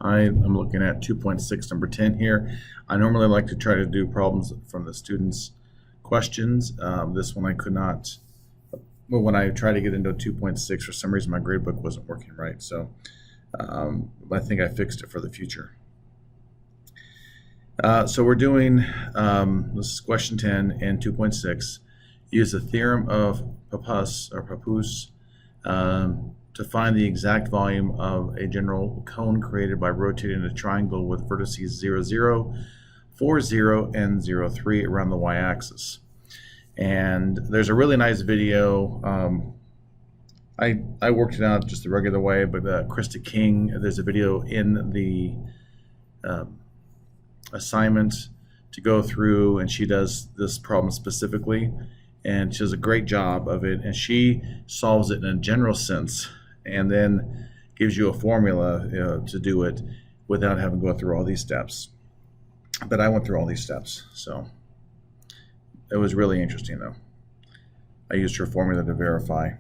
I'm looking at 2.6, number 10 here. I normally like to try to do problems from the students' questions. This one I could not. Well, when I tried to get into 2.6, for some reason my gradebook wasn't working right. So I think I fixed it for the future. So we're doing, this is question 10 and 2.6. Use the theorem of Pappus, to find the exact volume of a general cone created by rotating a triangle with vertices 0, 0, 4, 0, and 0, 3 around the y-axis. And there's a really nice video. I worked it out just the regular way, but Krista King, there's a video in the assignment to go through, and she does this problem specifically, and she does a great job of it, and she solves it in a general sense and then gives you a formula to do it without having to go through all these steps. But I went through all these steps, so it was really interesting though. I used her formula to verify,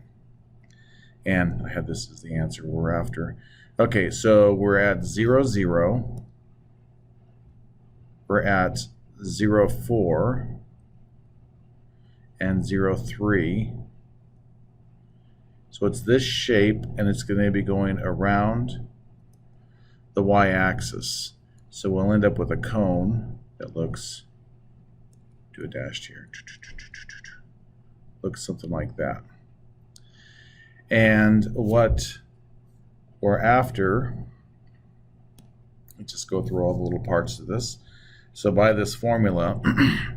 and I had this as the answer we're after. Okay, so we're at 0, 0. We're at 0, 4 and 0, 3. So it's this shape, and it's going to be going around the y-axis. So we'll end up with a cone that looks, do a dashed here, looks something like that. And what we're after, let's just go through all the little parts of this. So by this formula,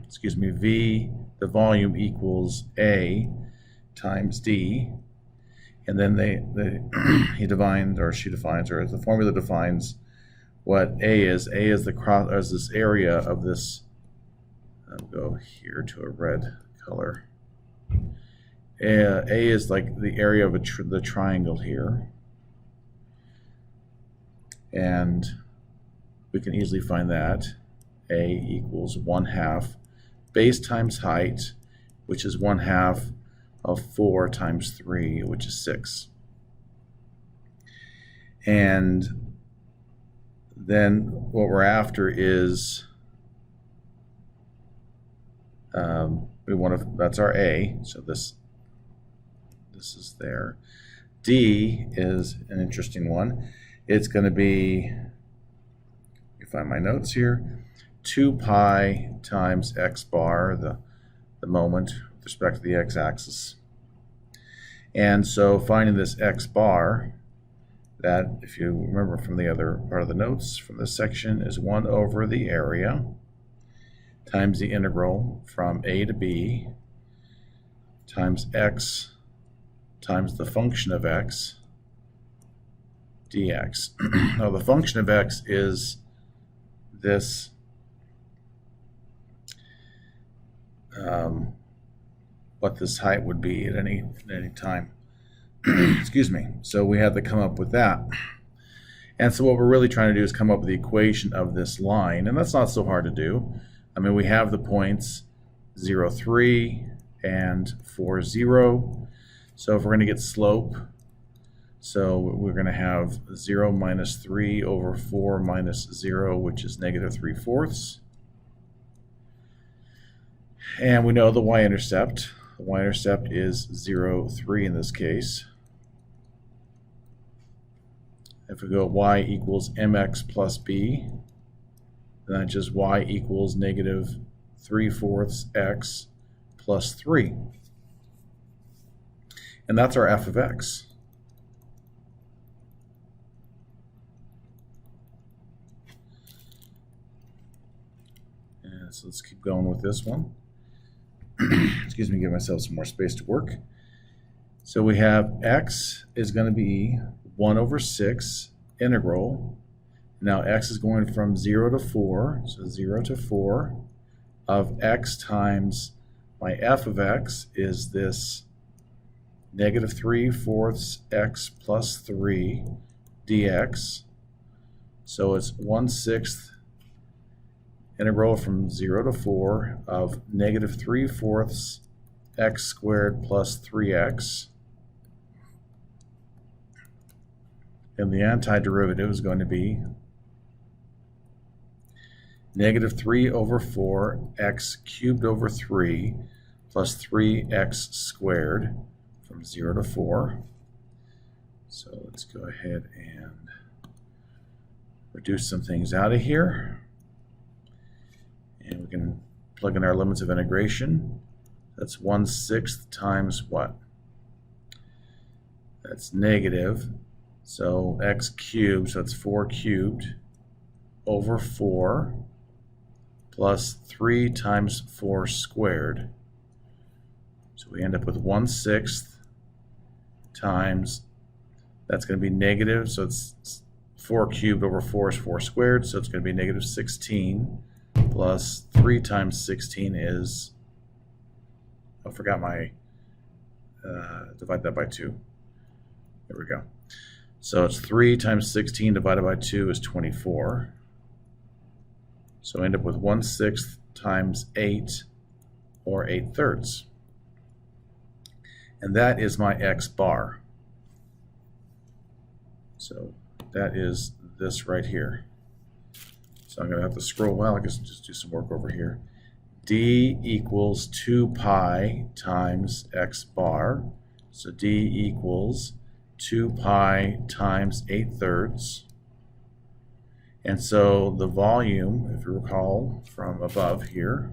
excuse me, V, the volume equals A times D, and then he defines, or she defines, or the formula defines what A is. A is the cross, as this area of this. I'll go here to a red color. A is like the area of the triangle here, and we can easily find that. A equals 1/2 base times height, which is 1/2 of 4 times 3, which is 6. And then what we're after is that's our A, so this is there. D is an interesting one. It's going to be, let me find my notes here, 2 pi times x bar, the moment with respect to the x-axis. And so finding this x bar, that, if you remember from the other part of the notes from this section, is 1 over the area times the integral from a to b times x times the function of x dx. Now the function of x is this what this height would be at any time. Excuse me. So we have to come up with that. And so what we're really trying to do is come up with the equation of this line, and that's not so hard to do. I mean, we have the points 0, 3 and 4, 0. So if we're going to get slope, so we're going to have 0 minus 3 over 4 minus 0, which is negative 3/4. And we know the y-intercept. The y-intercept is 0, 3 in this case. If we go y equals mx plus b, then that's just y equals negative 3/4 x plus 3. And that's our f of x. And so let's keep going with this one. Excuse me, give myself some more space to work. So we have x is going to be 1 over 6 integral. Now x is going from 0 to 4, so 0 to 4 of x times my f of x is this negative 3/4 x plus 3 dx. So it's 1/6 integral from 0 to 4 of negative 3/4 x squared plus 3x. And the antiderivative is going to be negative 3 over 4 x cubed over 3 plus 3x squared from 0 to 4. So let's go ahead and reduce some things out of here. And we can plug in our limits of integration. That's 1/6 times what? That's negative. So x cubed, so that's 4 cubed over 4 plus 3 times 4 squared. So we end up with 1/6 times, that's going to be negative, so it's 4 cubed over 4 is 4 squared, so it's going to be negative 16 plus 3 times 16 is, I forgot my, divide that by 2. There we go. So it's 3 times 16 divided by 2 is 24. So I end up with 1/6 times 8, or 8/3. And that is my x bar. So that is this right here. So I'm going to have to scroll, well, I guess just do some work over here. D equals 2 pi times x bar. So D equals 2 pi times 8/3. And so the volume, if you recall from above here,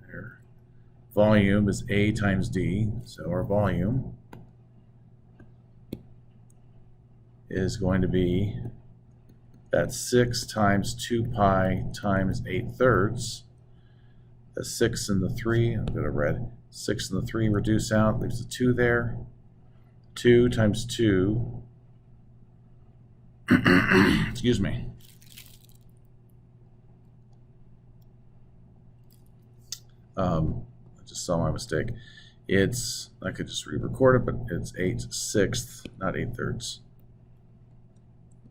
there, volume is A times D. So our volume is going to be that 6 times 2 pi times 8/3. The 6 and the 3, I'm going to red. 6 and the 3 reduce out, leaves a 2 there. 2 times 2, excuse me. I just saw my mistake. It's, I could just re-record it, but it's 8/6, not 8/3.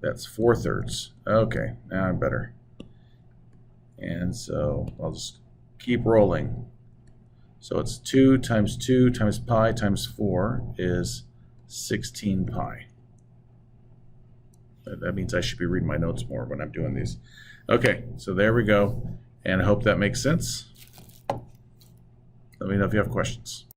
That's 4/3. Okay, now I'm better. And so I'll just keep rolling. So it's 2 times pi times 4 is 16 pi. That means I should be reading my notes more when I'm doing these. Okay, so there we go. And I hope that makes sense. Let me know if you have questions.